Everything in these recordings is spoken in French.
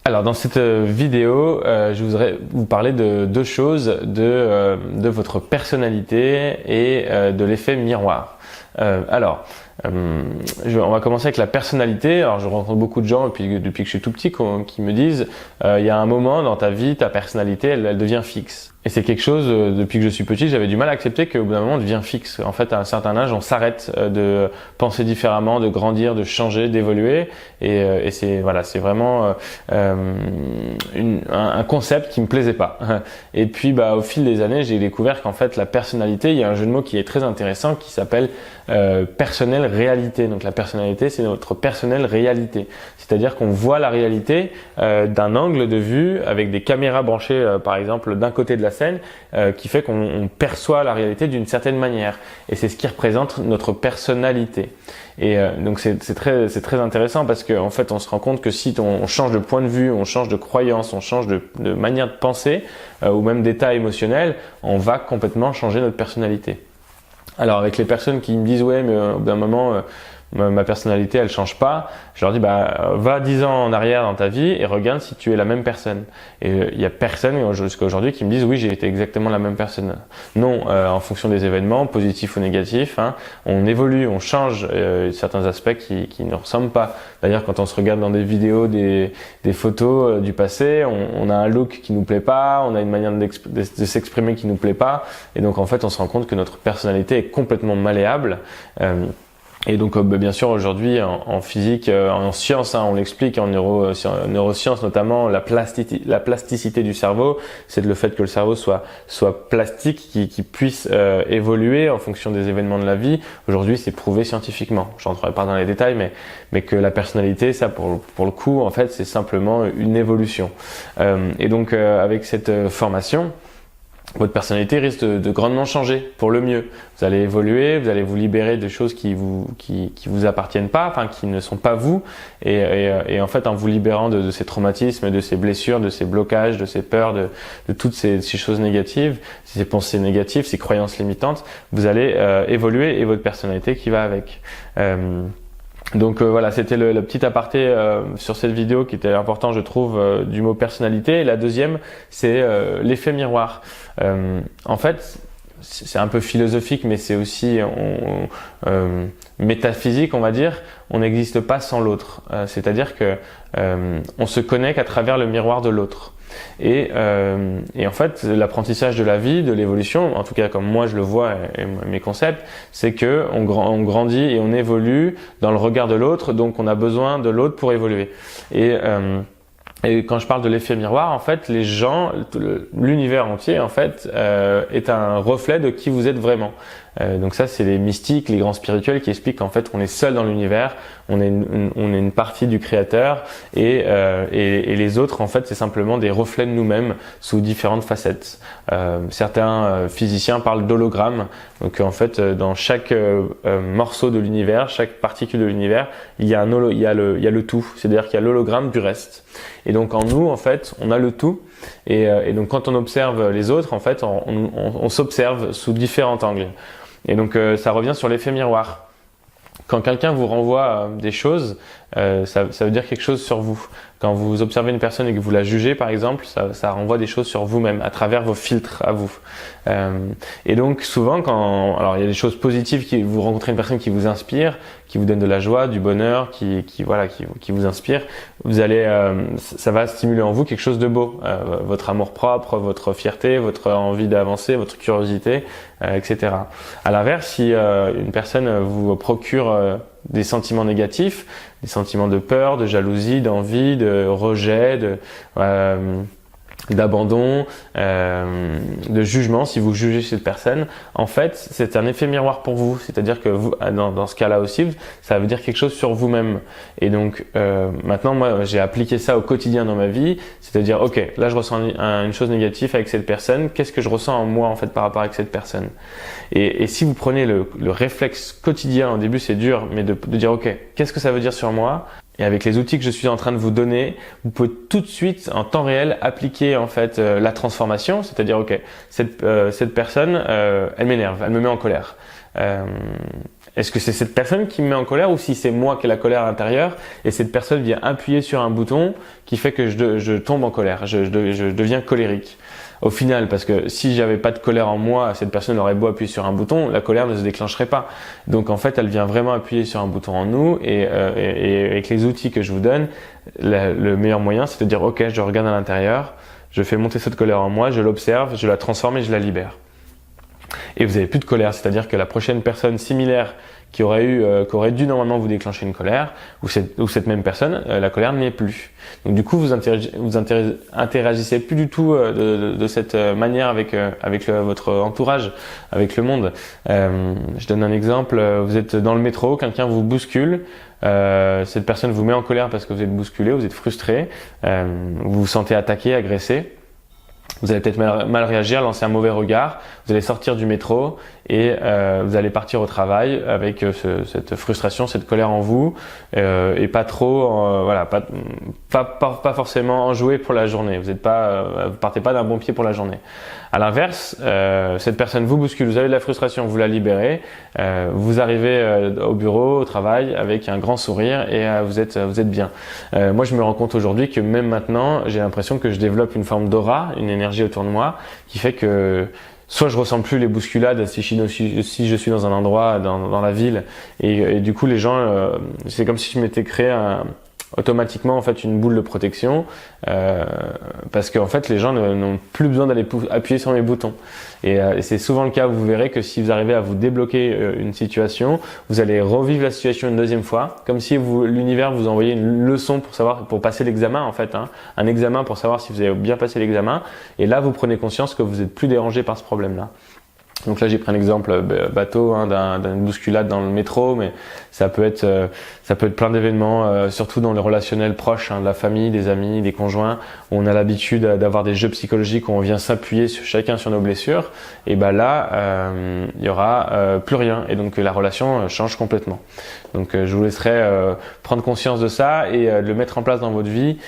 Alors dans cette vidéo, je voudrais vous parler de deux choses, de votre personnalité et de l'effet miroir. On va commencer avec la personnalité. Alors je rencontre beaucoup de gens depuis que je suis tout petit qui me disent il y a un moment dans ta vie, ta personnalité elle devient fixe. Et c'est quelque chose, depuis que je suis petit, j'avais du mal à accepter qu'au bout d'un moment, on devient fixe. En fait, à un certain âge, on s'arrête de penser différemment, de grandir, de changer, d'évoluer. Et c'est vraiment un concept qui me plaisait pas. Et puis, au fil des années, j'ai découvert qu'en fait, la personnalité, il y a un jeu de mots qui est très intéressant qui s'appelle personnelle réalité. Donc, la personnalité, c'est notre personnelle réalité. C'est-à-dire qu'on voit la réalité d'un angle de vue avec des caméras branchées, par exemple, d'un côté de la scène qui fait qu'on perçoit la réalité d'une certaine manière et c'est ce qui représente notre personnalité. Et donc c'est très intéressant parce qu'en fait on se rend compte que si on change de point de vue, on change de croyance, on change de manière de penser ou même d'état émotionnel, on va complètement changer notre personnalité. Alors avec les personnes qui me disent ouais mais au bout d'un moment ma personnalité elle change pas, je leur dis va 10 ans en arrière dans ta vie et regarde si tu es la même personne. Et il y a personne jusqu'à aujourd'hui qui me disent oui j'ai été exactement la même personne. Non, en fonction des événements, positifs ou négatifs, on évolue, on change certains aspects qui ne ressemblent pas. D'ailleurs quand on se regarde dans des vidéos, des photos du passé, on a un look qui nous plaît pas, on a une manière de s'exprimer qui nous plaît pas, et donc en fait on se rend compte que notre personnalité est complètement malléable. Et donc bien sûr aujourd'hui en physique, en sciences, on l'explique en neurosciences notamment, la plasticité du cerveau, c'est le fait que le cerveau soit plastique, qui puisse évoluer en fonction des événements de la vie. Aujourd'hui c'est prouvé scientifiquement. Je rentrerai pas dans les détails, mais que la personnalité, ça pour le coup en fait c'est simplement une évolution. Et donc avec cette formation, votre personnalité risque de grandement changer pour le mieux. Vous allez évoluer, vous allez vous libérer de choses qui vous appartiennent pas, qui ne sont pas vous. Et en fait, en vous libérant de ces traumatismes, de ces blessures, de ces blocages, de ces peurs, de toutes ces choses négatives, ces pensées négatives, ces croyances limitantes, vous allez évoluer et votre personnalité qui va avec. Donc voilà, c'était le petit aparté sur cette vidéo qui était important je trouve du mot personnalité. Et la deuxième, c'est l'effet miroir. En fait, c'est un peu philosophique mais c'est aussi métaphysique on va dire. On n'existe pas sans l'autre. C'est-à-dire que on se connaît qu'à travers le miroir de l'autre. Et en fait, l'apprentissage de la vie, de l'évolution, en tout cas comme moi je le vois et mes concepts, c'est que on grandit et on évolue dans le regard de l'autre, donc on a besoin de l'autre pour évoluer. Et quand je parle de l'effet miroir, en fait, les gens, l'univers entier, en fait, est un reflet de qui vous êtes vraiment. Donc ça, c'est les mystiques, les grands spirituels qui expliquent qu'en fait, on est seul dans l'univers, on est une partie du Créateur, et les autres, en fait, c'est simplement des reflets de nous-mêmes sous différentes facettes. Certains physiciens parlent d'hologramme. Donc en fait, dans chaque morceau de l'univers, chaque particule de l'univers, il y a le tout. C'est-à-dire qu'il y a l'hologramme du reste. Et donc en nous, en fait, on a le tout. Et donc quand on observe les autres, en fait, on s'observe sous différents angles. Et donc ça revient sur l'effet miroir. Quand quelqu'un vous renvoie des choses, ça veut dire quelque chose sur vous. Quand vous observez une personne et que vous la jugez, par exemple, ça renvoie des choses sur vous-même à travers vos filtres à vous. Et donc souvent, alors il y a des choses positives, vous rencontrez une personne qui vous inspire, qui vous donne de la joie, du bonheur, qui vous inspire. Ça va stimuler en vous quelque chose de beau, votre amour-propre, votre fierté, votre envie d'avancer, votre curiosité, etc. À l'inverse, si une personne vous procure des sentiments négatifs, des sentiments de peur, de jalousie, d'envie, de rejet, d'abandon, de jugement, si vous jugez cette personne, en fait, c'est un effet miroir pour vous. C'est-à-dire que vous, dans ce cas-là aussi, ça veut dire quelque chose sur vous-même. Et donc, maintenant, moi, j'ai appliqué ça au quotidien dans ma vie. C'est-à-dire, ok, là, je ressens une chose négative avec cette personne. Qu'est-ce que je ressens en moi, en fait, par rapport avec cette personne? Et si vous prenez le réflexe quotidien, au début, c'est dur, mais de dire, ok, qu'est-ce que ça veut dire sur moi? Et avec les outils que je suis en train de vous donner, vous pouvez tout de suite, en temps réel, appliquer en fait la transformation, c'est-à-dire ok, cette personne, elle m'énerve, elle me met en colère. Est-ce que c'est cette personne qui me met en colère ou si c'est moi qui ai la colère à l'intérieur et cette personne vient appuyer sur un bouton qui fait que je tombe en colère, je deviens colérique. Au final, parce que si j'avais pas de colère en moi, cette personne aurait beau appuyer sur un bouton, la colère ne se déclencherait pas. Donc en fait, elle vient vraiment appuyer sur un bouton en nous et avec les outils que je vous donne, le meilleur moyen c'est de dire ok, je regarde à l'intérieur, je fais monter cette colère en moi, je l'observe, je la transforme et je la libère. Et vous n'avez plus de colère, c'est-à-dire que la prochaine personne similaire qui aurait dû normalement vous déclencher une colère, ou cette même personne, la colère n'y est plus. Donc du coup, vous interagissez plus du tout de cette manière avec votre entourage, avec le monde. Je donne un exemple, vous êtes dans le métro, quelqu'un vous bouscule, cette personne vous met en colère parce que vous êtes bousculé, vous êtes frustré, vous vous sentez attaqué, agressé. Vous allez peut-être mal réagir, lancer un mauvais regard, vous allez sortir du métro et vous allez partir au travail avec cette frustration, cette colère en vous et pas trop, voilà, pas forcément enjoué pour la journée. Vous partez pas d'un bon pied pour la journée. À l'inverse, cette personne vous bouscule, vous avez de la frustration, vous la libérez, vous arrivez au bureau, au travail avec un grand sourire et vous êtes bien. Moi, je me rends compte aujourd'hui que même maintenant, j'ai l'impression que je développe une forme d'aura, une énergie autour de moi qui fait que soit je ressens plus les bousculades si je suis dans un endroit, dans la ville et du coup les gens, c'est comme si je m'étais créé automatiquement en fait une boule de protection parce qu'en fait les gens n'ont plus besoin d'aller appuyer sur mes boutons et c'est souvent le cas. Vous verrez que si vous arrivez à vous débloquer une situation, vous allez revivre la situation une deuxième fois, comme si l'univers vous envoyait une leçon pour passer l'examen en fait, hein, un examen pour savoir si vous avez bien passé l'examen et là vous prenez conscience que vous êtes plus dérangé par ce problème là. Donc là j'ai pris un exemple bateau d'une bousculade dans le métro, mais ça peut être plein d'événements, surtout dans le relationnel proche, hein, de la famille, des amis, des conjoints, où on a l'habitude d'avoir des jeux psychologiques où on vient s'appuyer chacun sur nos blessures, et ben là il y aura plus rien et donc la relation change complètement. Donc je vous laisserai prendre conscience de ça et le mettre en place dans votre vie.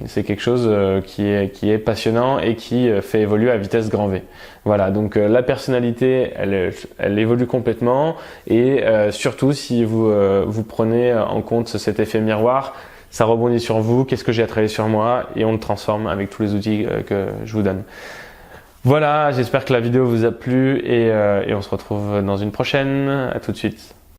C'est quelque chose qui est passionnant et qui fait évoluer à vitesse grand V. Voilà, donc la personnalité, elle évolue complètement et surtout si vous prenez en compte cet effet miroir, ça rebondit sur vous, qu'est-ce que j'ai à travailler sur moi et on le transforme avec tous les outils que je vous donne. Voilà, j'espère que la vidéo vous a plu et on se retrouve dans une prochaine. À tout de suite.